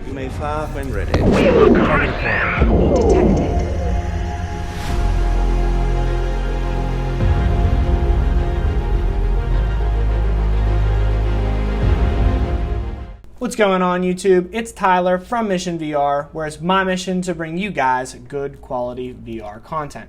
You may fire when ready. Detected. What's going on YouTube? It's Tyler from Mission VR, where it's my mission to bring you guys good quality VR content.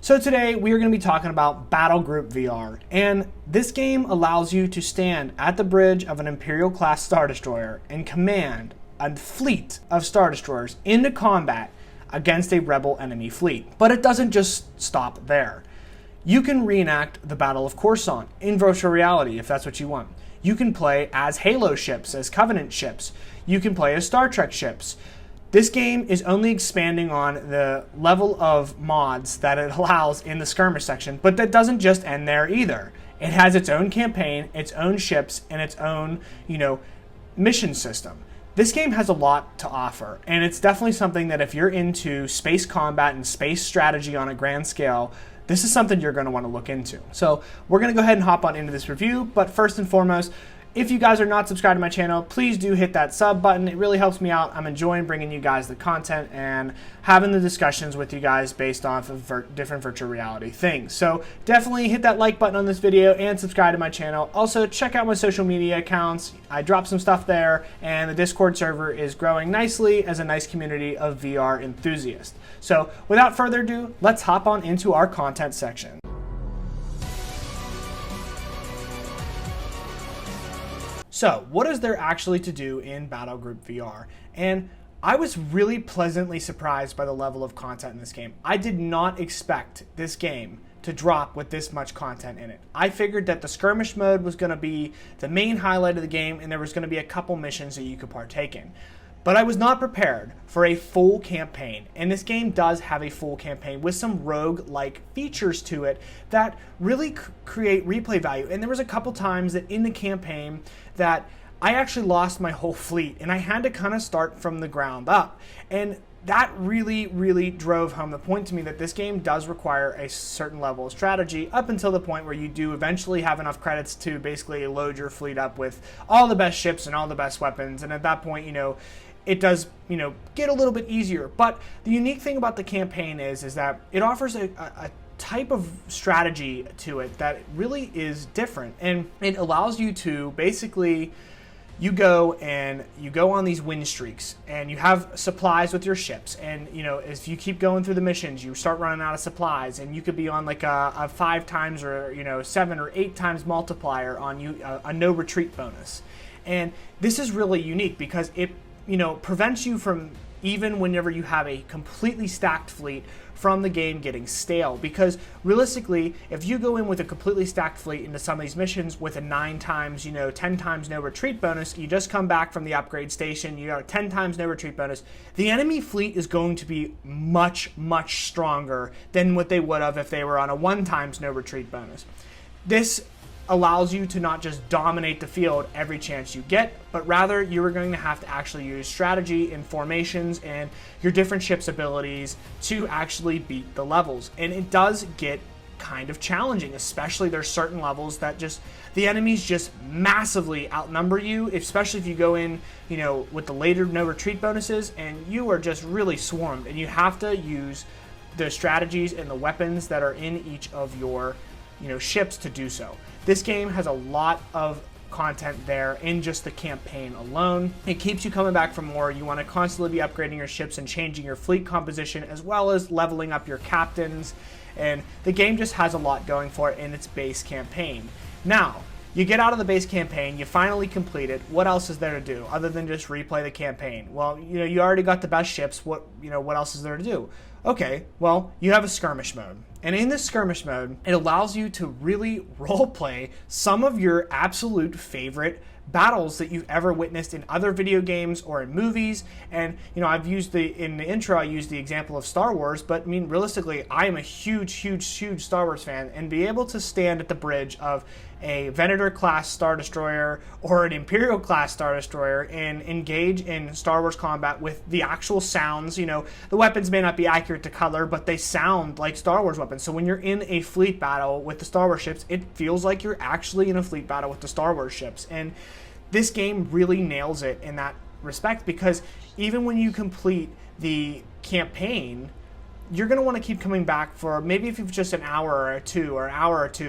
So today we are going to be talking about Battle Group VR, and this game allows you to stand at the bridge of an Imperial class Star Destroyer and command a fleet of Star Destroyers into combat against a rebel enemy fleet. But it doesn't just stop there. You can reenact the Battle of Coruscant in virtual reality if that's what you want. You can play as Halo ships, as Covenant ships. You can play as Star Trek ships. This game is only expanding on the level of mods that it allows in the skirmish section, but that doesn't just end there either. It has its own campaign, its own ships, and its own, mission system. This game has a lot to offer, and it's definitely something that if you're into space combat and space strategy on a grand scale, this is something you're going to want to look into. So we're going to go ahead and hop on into this review, but first and foremost, if you guys are not subscribed to my channel, please do hit that sub button. It really helps me out. I'm enjoying bringing you guys the content and having the discussions with you guys based off of different virtual reality things. So definitely hit that like button on this video and subscribe to my channel. Also, check out my social media accounts. I drop some stuff there, and the Discord server is growing nicely as a nice community of VR enthusiasts. So without further ado, let's hop on into our content section. So, what is there actually to do in Battle Group VR? And I was really pleasantly surprised by the level of content in this game. I did not expect this game to drop with this much content in it. I figured that the skirmish mode was going to be the main highlight of the game, and there was going to be a couple missions that you could partake in. But I was not prepared for a full campaign, and this game does have a full campaign with some rogue-like features to it that really create replay value. And there was a couple times that in the campaign that I actually lost my whole fleet, and I had to kind of start from the ground up. And that really, really drove home the point to me that this game does require a certain level of strategy up until the point where you do eventually have enough credits to basically load your fleet up with all the best ships and all the best weapons. And at that point, it does, get a little bit easier. But the unique thing about the campaign is that it offers a type of strategy to it that really is different. And it allows you to basically, you go on these win streaks, and you have supplies with your ships. And, if you keep going through the missions, you start running out of supplies, and you could be on like a 5 times or, 7 or 8 times multiplier on a no retreat bonus. And this is really unique because it prevents you from, even whenever you have a completely stacked fleet, from the game getting stale. Because realistically, if you go in with a completely stacked fleet into some of these missions with a 9 times, 10 times no retreat bonus, you just come back from the upgrade station, you got a 10 times no retreat bonus, the enemy fleet is going to be much, much stronger than what they would have if they were on a 1 times no retreat bonus. This allows you to not just dominate the field every chance you get, but rather you are going to have to actually use strategy and formations and your different ships' abilities to actually beat the levels. And it does get kind of challenging, especially there's certain levels that just, the enemies just massively outnumber you, especially if you go in, with the later no retreat bonuses, and you are just really swarmed, and you have to use the strategies and the weapons that are in each of your ships to do so. This game has a lot of content there in just the campaign alone. It keeps you coming back for more. You want to constantly be upgrading your ships and changing your fleet composition, as well as leveling up your captains. And the game just has a lot going for it in its base campaign. Now, you get out of the base campaign, you finally complete it. What else is there to do other than just replay the campaign? Well, you already got the best ships. What else is there to do? Okay, well, you have a skirmish mode. And in this skirmish mode, it allows you to really roleplay some of your absolute favorite battles that you've ever witnessed in other video games or in movies. And I've used in the intro, I used the example of Star Wars, but realistically, I am a huge Star Wars fan, and be able to stand at the bridge of a Venator class Star Destroyer or an Imperial class Star Destroyer and engage in Star Wars combat with the actual sounds. The weapons may not be accurate to color, but they sound like Star Wars weapons. So when you're in a fleet battle with the Star Wars ships, it feels like you're actually in a fleet battle with the Star Wars ships. And this game really nails it in that respect, because even when you complete the campaign, you're going to want to keep coming back for, maybe if you've just an hour or two,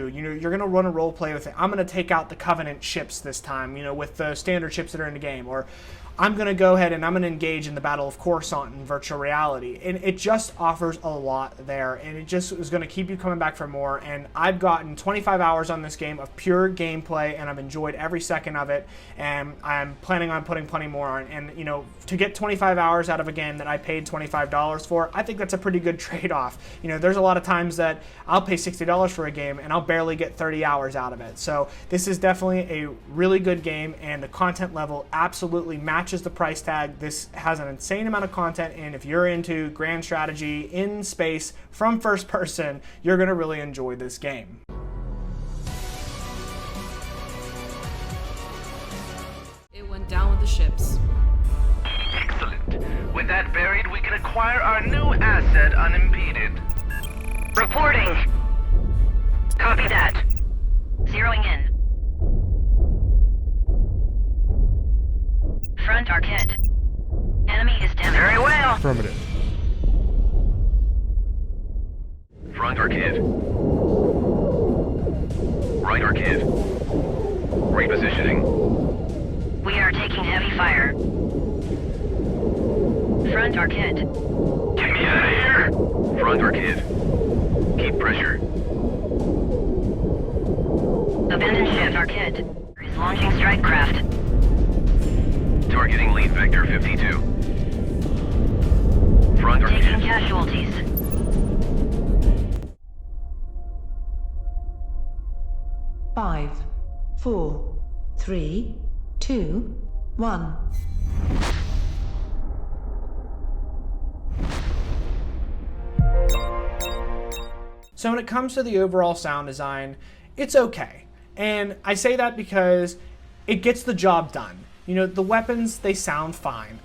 you're going to run a role play with it. I'm going to take out the Covenant ships this time, with the standard ships that are in the game, or I'm going to go ahead and I'm going to engage in the Battle of Coruscant in virtual reality. And it just offers a lot there, and it just is going to keep you coming back for more. And I've gotten 25 hours on this game of pure gameplay, and I've enjoyed every second of it, and I'm planning on putting plenty more on. And, to get 25 hours out of a game that I paid $25 for, I think that's a pretty good trade-off. There's a lot of times that I'll pay $60 for a game, and I'll barely get 30 hours out of it. So this is definitely a really good game, and the content level absolutely matches the price tag. This has an insane amount of content, and if you're into grand strategy in space from first person, you're going to really enjoy this game. It went down with the ships. Excellent. With that buried, we can acquire our new asset unimpeded. Reporting. Copy that. Zeroing in. Front Arquette. Enemy is down. Very well. Affirmative. Front Arquette. Right Arquette. Repositioning. We are taking heavy fire. Front Arquette. Get me out of here! Front Arquette. Keep pressure. Abandoned ship Arquette is launching strike craft. Targeting lead vector 52. Front Taking Arquette. casualties. Five, four, three, two, one. So when it comes to the overall sound design, it's okay. And I say that because it gets the job done. The weapons, they sound fine.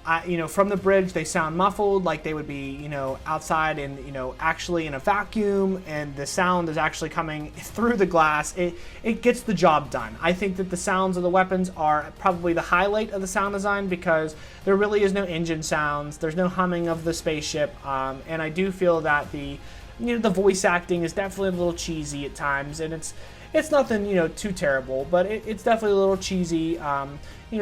From the bridge, they sound muffled, like they would be, outside and, actually in a vacuum, and the sound is actually coming through the glass. It gets the job done. I think that the sounds of the weapons are probably the highlight of the sound design, because there really is no engine sounds, there's no humming of the spaceship, and I do feel that the voice acting is definitely a little cheesy at times, and it's nothing, too terrible, but it's definitely a little cheesy.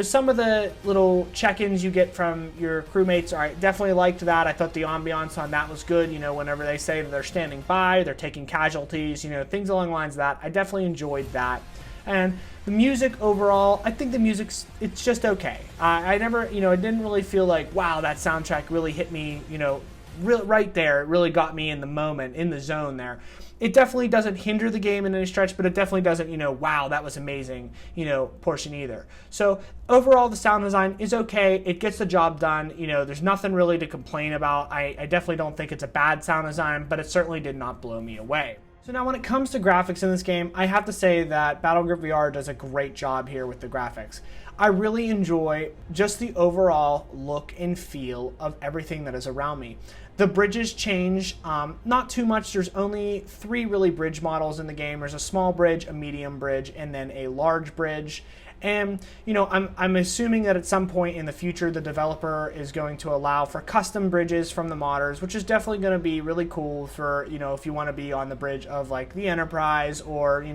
Some of the little check-ins you get from your crewmates, I definitely liked that. I thought the ambiance on that was good, whenever they say that they're standing by, they're taking casualties, things along the lines of that. I definitely enjoyed that. And the music overall, I think the music's, it's just okay. I never, I didn't really feel like, wow, that soundtrack really hit me, right there. It really got me in the moment, in the zone there. It definitely doesn't hinder the game in any stretch, but it definitely doesn't, wow, that was amazing, portion either. So overall, the sound design is okay. It gets the job done. There's nothing really to complain about. I definitely don't think it's a bad sound design, but it certainly did not blow me away. So now when it comes to graphics in this game, I have to say that Battlegroup VR does a great job here with the graphics. I really enjoy just the overall look and feel of everything that is around me. The bridges change, not too much. There's only 3 really bridge models in the game. There's a small bridge, a medium bridge, and then a large bridge. And, I'm assuming that at some point in the future, the developer is going to allow for custom bridges from the modders, which is definitely going to be really cool for, if you want to be on the bridge of like the Enterprise or,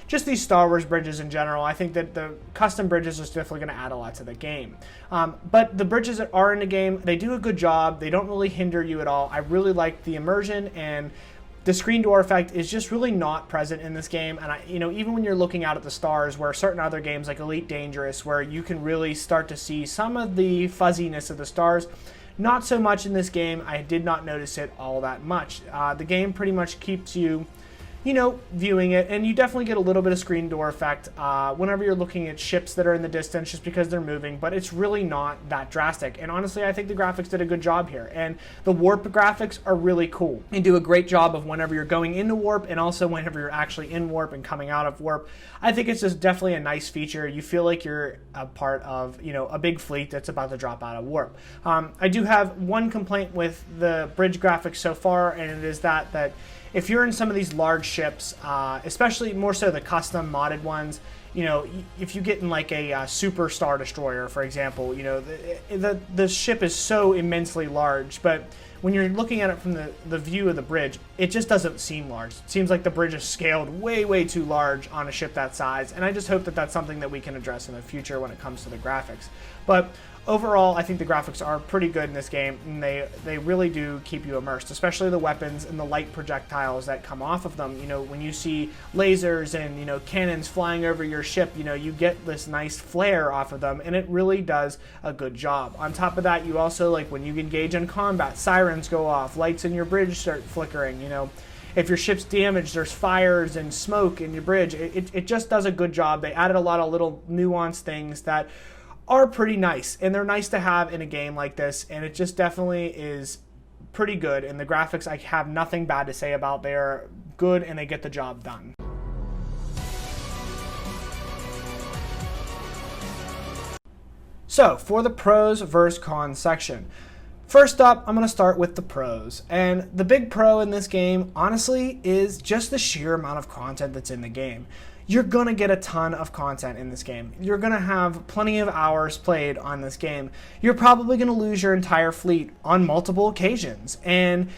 just these Star Wars bridges in general. I think that the custom bridges is definitely going to add a lot to the game. But the bridges that are in the game, they do a good job. They don't really hinder you at all. I really like the immersion, and the screen door effect is just really not present in this game. And even when you're looking out at the stars, where certain other games like Elite Dangerous, where you can really start to see some of the fuzziness of the stars, not so much in this game. I did not notice it all that much. The game pretty much keeps you viewing it, and you definitely get a little bit of screen door effect whenever you're looking at ships that are in the distance just because they're moving, but it's really not that drastic. And honestly, I think the graphics did a good job here, and the warp graphics are really cool. They do a great job of whenever you're going into warp and also whenever you're actually in warp and coming out of warp. I think it's just definitely a nice feature. You feel like you're a part of, a big fleet that's about to drop out of warp. I do have one complaint with the bridge graphics so far, and it is that if you're in some of these large ships, especially more so the custom modded ones, you know, if you get in like a super Star Destroyer, for example, you know, the ship is so immensely large, but when you're looking at it from the view of the bridge, it just doesn't seem large. It seems like the bridge is scaled way too large on a ship that size, and I just hope that that's something that we can address in the future when it comes to the graphics. But overall, I think the graphics are pretty good in this game, and they really do keep you immersed, especially the weapons and the light projectiles that come off of them. You know, when you see lasers and, you know, cannons flying over your ship, you know, you get this nice flare off of them, and it really does a good job. On top of that, you also, like, when you engage in combat, sirens go off, lights in your bridge start flickering, you know. If your ship's damaged, there's fires and smoke in your bridge. It just does a good job. They added a lot of little nuanced things that are pretty nice, and they're nice to have in a game like this, and it just definitely is pretty good. And the graphics, I have nothing bad to say about. They're good and they get the job done. So for the pros versus cons section, first up, I'm going to start with the pros. And the big pro in this game, honestly, is just the sheer amount of content that's in the game. You're going to get a ton of content in this game. You're going to have plenty of hours played on this game. You're probably going to lose your entire fleet on multiple occasions. And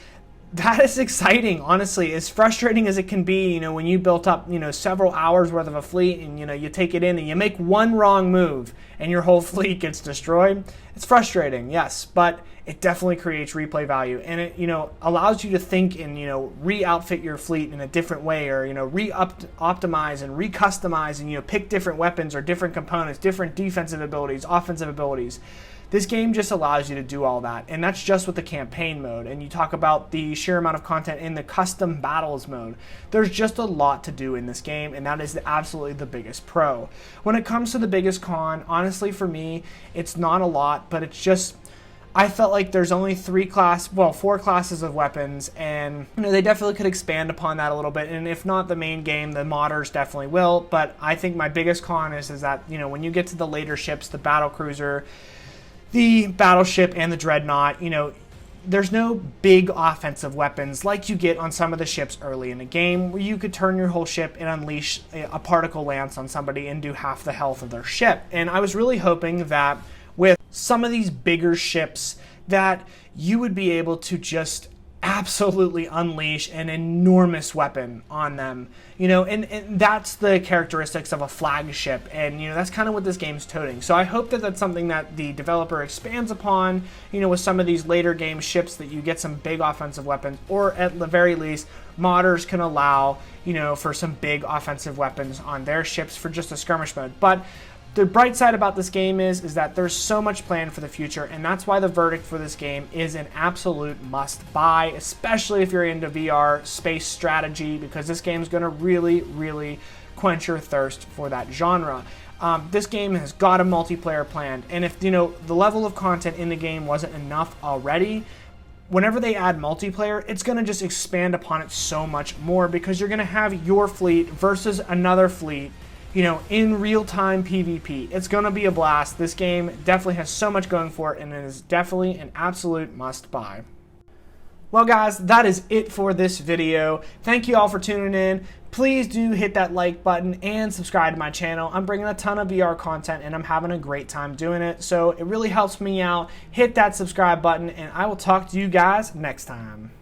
that is exciting, honestly. As frustrating as it can be, you know, when you built up, you know, several hours worth of a fleet and, you know, you take it in and you make one wrong move and your whole fleet gets destroyed. It's frustrating, yes, but it definitely creates replay value, and it, you know, allows you to think and, you know, re-outfit your fleet in a different way, or, you know, optimize and re-customize and, you know, pick different weapons or different components, different defensive abilities, offensive abilities. This game just allows you to do all that, and that's just with the campaign mode. And you talk about the sheer amount of content in the custom battles mode. There's just a lot to do in this game, and that is absolutely the biggest pro. When it comes to the biggest con, honestly for me, it's not a lot, but it's just, I felt like there's only four classes of weapons, and, you know, they definitely could expand upon that a little bit. And if not the main game, the modders definitely will. But I think my biggest con is that, you know, when you get to the later ships, the battle cruiser, the battleship, and the dreadnought, you know, there's no big offensive weapons like you get on some of the ships early in the game, where you could turn your whole ship and unleash a particle lance on somebody and do half the health of their ship. And I was really hoping that with some of these bigger ships that you would be able to just absolutely unleash an enormous weapon on them, you know, and that's the characteristics of a flagship, and, you know, that's kind of what this game's toting. So I hope that that's something that the developer expands upon, you know, with some of these later game ships, that you get some big offensive weapons, or at the very least modders can allow, you know, for some big offensive weapons on their ships for just a skirmish mode. But the bright side about this game is that there's so much planned for the future, and that's why the verdict for this game is an absolute must-buy, especially if you're into VR space strategy, because this game is going to really quench your thirst for that genre. This game has got a multiplayer planned, and if, you know, the level of content in the game wasn't enough already, whenever they add multiplayer, it's going to just expand upon it so much more, because you're going to have your fleet versus another fleet, you know, in real-time PvP. It's going to be a blast. This game definitely has so much going for it, and it is definitely an absolute must-buy. Well, guys, that is it for this video. Thank you all for tuning in. Please do hit that like button and subscribe to my channel. I'm bringing a ton of VR content, and I'm having a great time doing it, so it really helps me out. Hit that subscribe button, and I will talk to you guys next time.